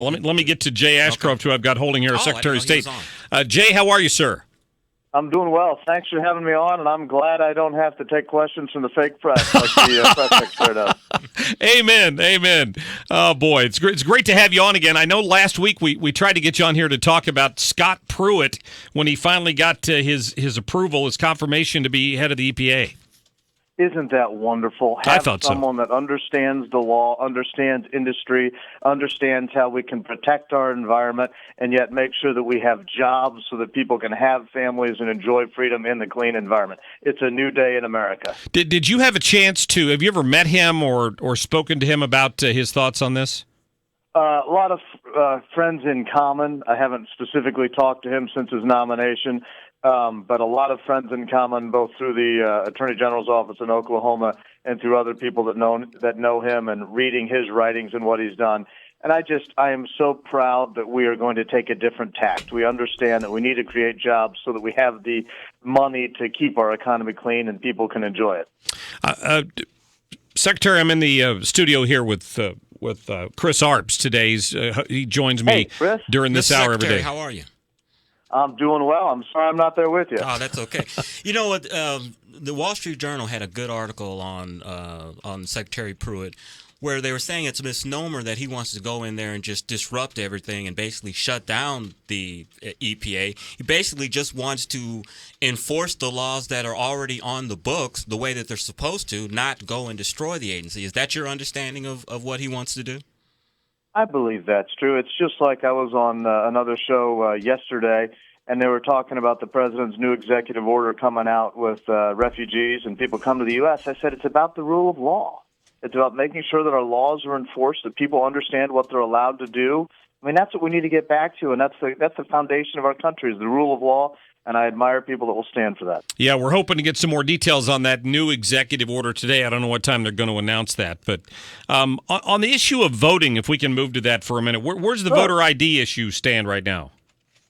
Let me get to Jay Ashcroft, who I've got holding here as Secretary of State. Jay, how are you, sir? I'm doing well. Thanks for having me on, and I'm glad I don't have to take questions from the fake press like the press secretary does. Amen. Oh, boy, it's great to have you on again. I know last week we tried to get you on here to talk about Scott Pruitt when he finally got his approval, his confirmation to be head of the EPA. Isn't that wonderful? I thought someone that understands the law, understands industry, understands how we can protect our environment, and yet make sure that we have jobs so that people can have families and enjoy freedom in the clean environment. It's a new day in America. Did you have a chance to? Have you ever met him or spoken to him about his thoughts on this? A lot of friends in common. I haven't specifically talked to him since his nomination. But a lot of friends in common, both through the Attorney General's office in Oklahoma and through other people that know him and reading his writings and what he's done. And I am so proud that we are going to take a different tact. We understand that we need to create jobs so that we have the money to keep our economy clean and people can enjoy it. Secretary, I'm in the studio here with Chris Arps today. He joins me during this hour every day. How are you? I'm doing well. I'm sorry I'm not there with you. Oh, that's okay. You know what? The Wall Street Journal had a good article on Secretary Pruitt where they were saying it's a misnomer that he wants to go in there and just disrupt everything and basically shut down the EPA. He basically just wants to enforce the laws that are already on the books the way that they're supposed to, not go and destroy the agency. Is that your understanding of what he wants to do? I believe that's true. It's just like I was on another show yesterday, and they were talking about the president's new executive order coming out with refugees and people come to the U.S. I said it's about the rule of law. It's about making sure that our laws are enforced, that people understand what they're allowed to do. I mean, that's what we need to get back to, and that's the foundation of our country is the rule of law. And I admire people that will stand for that. Yeah, we're hoping to get some more details on that new executive order today. I don't know what time they're going to announce that. But on the issue of voting, if we can move to that for a minute, where's the voter ID issue stand right now?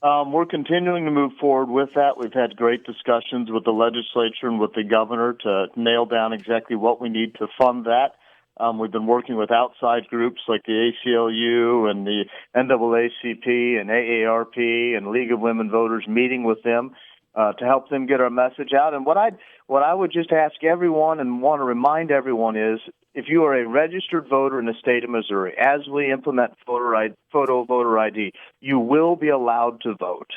We're continuing to move forward with that. We've had great discussions with the legislature and with the governor to nail down exactly what we need to fund that. We've been working with outside groups like the ACLU and the NAACP and AARP and League of Women Voters, meeting with them to help them get our message out. And what I would just ask everyone and want to remind everyone is, if you are a registered voter in the state of Missouri, as we implement photo voter ID, you will be allowed to vote.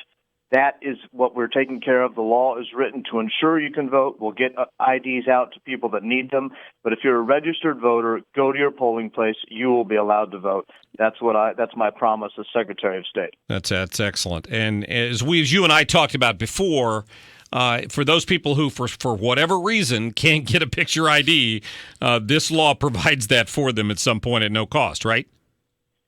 That is what we're taking care of. The law is written to ensure you can vote. We'll get IDs out to people that need them. But if you're a registered voter, go to your polling place. You will be allowed to vote. That's my promise as Secretary of State. That's excellent. And as you and I talked about before, for those people who, for whatever reason, can't get a picture ID, this law provides that for them at some point at no cost, right?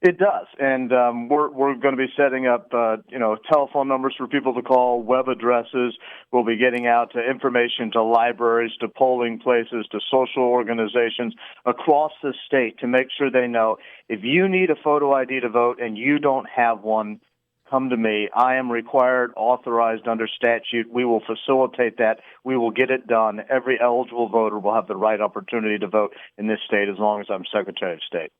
It does, and we're going to be setting up telephone numbers for people to call, web addresses. We'll be getting out information to libraries, to polling places, to social organizations across the state to make sure they know if you need a photo ID to vote and you don't have one, come to me. I am required, authorized under statute. We will facilitate that. We will get it done. Every eligible voter will have the right opportunity to vote in this state as long as I'm Secretary of State.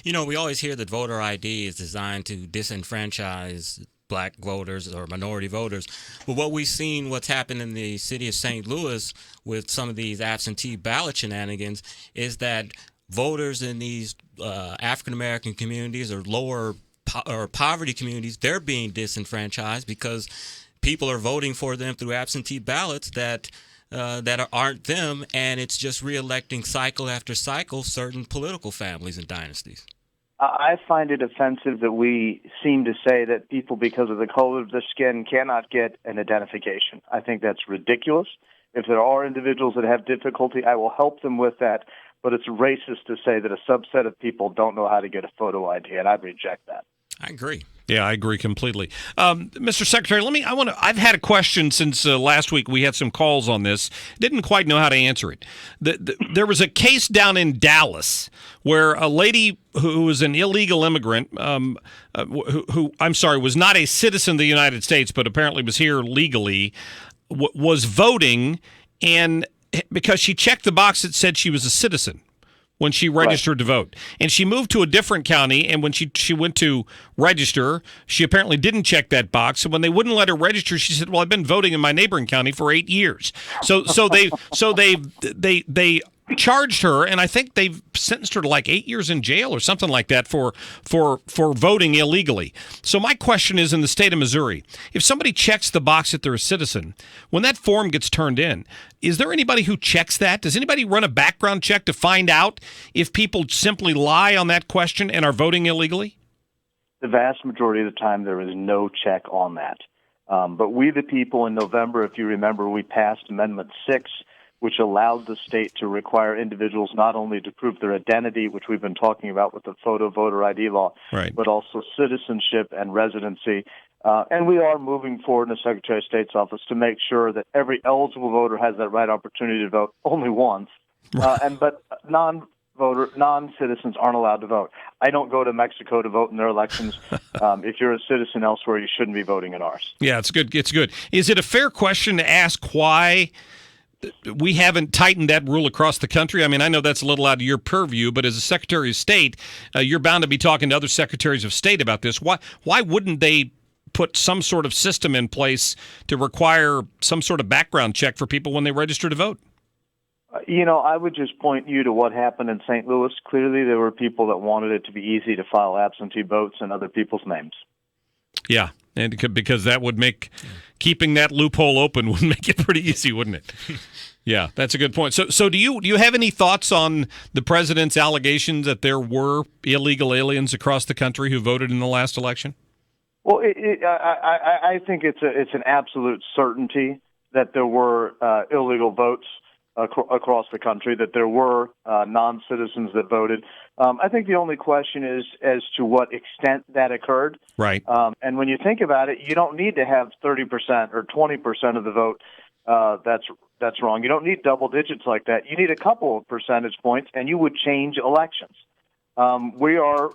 You know, we always hear that voter ID is designed to disenfranchise black voters or minority voters. But what we've seen, what's happened in the city of St. Louis with some of these absentee ballot shenanigans, is that voters in these African-American communities or lower or poverty communities, they're being disenfranchised because people are voting for them through absentee ballots that aren't them, and it's just reelecting cycle after cycle certain political families and dynasties. I find it offensive that we seem to say that people, because of the color of their skin, cannot get an identification. I think that's ridiculous. If there are individuals that have difficulty, I will help them with that, but it's racist to say that a subset of people don't know how to get a photo ID, and I reject that. I agree. Yeah, I agree completely. Mr. Secretary, I've had a question since last week. We had some calls on this. Didn't quite know how to answer it. There was a case down in Dallas where a lady who was an illegal immigrant, who was not a citizen of the United States, but apparently was here legally, was voting, and because she checked the box that said she was a citizen. when she registered to vote. And she moved to a different county, and when she went to register, she apparently didn't check that box. And when they wouldn't let her register, she said, "Well, I've been voting in my neighboring county for 8 years." So they charged her, and I think they've sentenced her to like 8 years in jail or something like that for voting illegally. So my question is, in the state of Missouri, if somebody checks the box that they're a citizen, when that form gets turned in, is there anybody who checks that? Does anybody run a background check to find out if people simply lie on that question and are voting illegally? The vast majority of the time, there is no check on that. But we, the people, in November, if you remember, we passed Amendment 6, which allowed the state to require individuals not only to prove their identity, which we've been talking about with the photo voter ID law, right, but also citizenship and residency. And we are moving forward in the Secretary of State's office to make sure that every eligible voter has that right opportunity to vote only once. But non-citizens aren't allowed to vote. I don't go to Mexico to vote in their elections. If you're a citizen elsewhere, you shouldn't be voting in ours. Yeah, it's good. It's good. Is it a fair question to ask why we haven't tightened that rule across the country? I mean, I know that's a little out of your purview, but as a Secretary of State, you're bound to be talking to other secretaries of state about this. Why wouldn't they put some sort of system in place to require some sort of background check for people when they register to vote? I would just point you to what happened in St. Louis. Clearly, there were people that wanted it to be easy to file absentee votes in other people's names. Yeah. And because that would make keeping that loophole open would make it pretty easy, wouldn't it? Yeah, that's a good point. So do you have any thoughts on the president's allegations that there were illegal aliens across the country who voted in the last election? Well, I think it's an absolute certainty that there were illegal votes across the country, that there were non-citizens that voted. I think the only question is as to what extent that occurred. Right. And when you think about it, you don't need to have 30% or 20% of the vote that's wrong. You don't need double digits like that. You need a couple of percentage points, and you would change elections. We are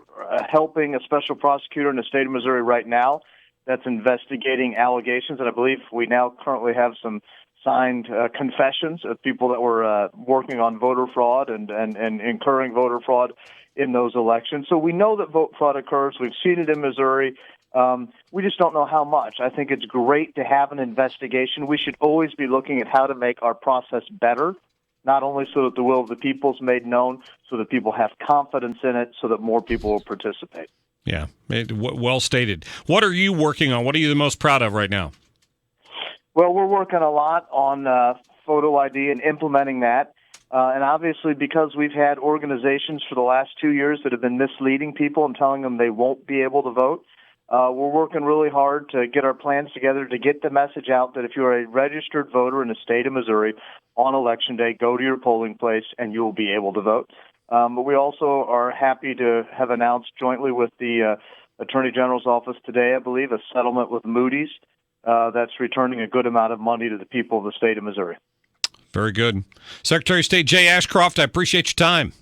helping a special prosecutor in the state of Missouri right now that's investigating allegations, and I believe we now currently have some signed confessions of people that were working on voter fraud and incurring voter fraud in those elections. So we know that vote fraud occurs. We've seen it in Missouri. We just don't know how much. I think it's great to have an investigation. We should always be looking at how to make our process better, not only so that the will of the people is made known, so that people have confidence in it, so that more people will participate. Yeah, well stated. What are you working on? What are you the most proud of right now? Well, we're working a lot on photo ID and implementing that. And obviously, because we've had organizations for the last 2 years that have been misleading people and telling them they won't be able to vote, we're working really hard to get our plans together to get the message out that if you're a registered voter in the state of Missouri on Election Day, go to your polling place and you will be able to vote. But we also are happy to have announced jointly with the Attorney General's office today, I believe, a settlement with Moody's that's returning a good amount of money to the people of the state of Missouri. Very good. Secretary of State Jay Ashcroft, I appreciate your time.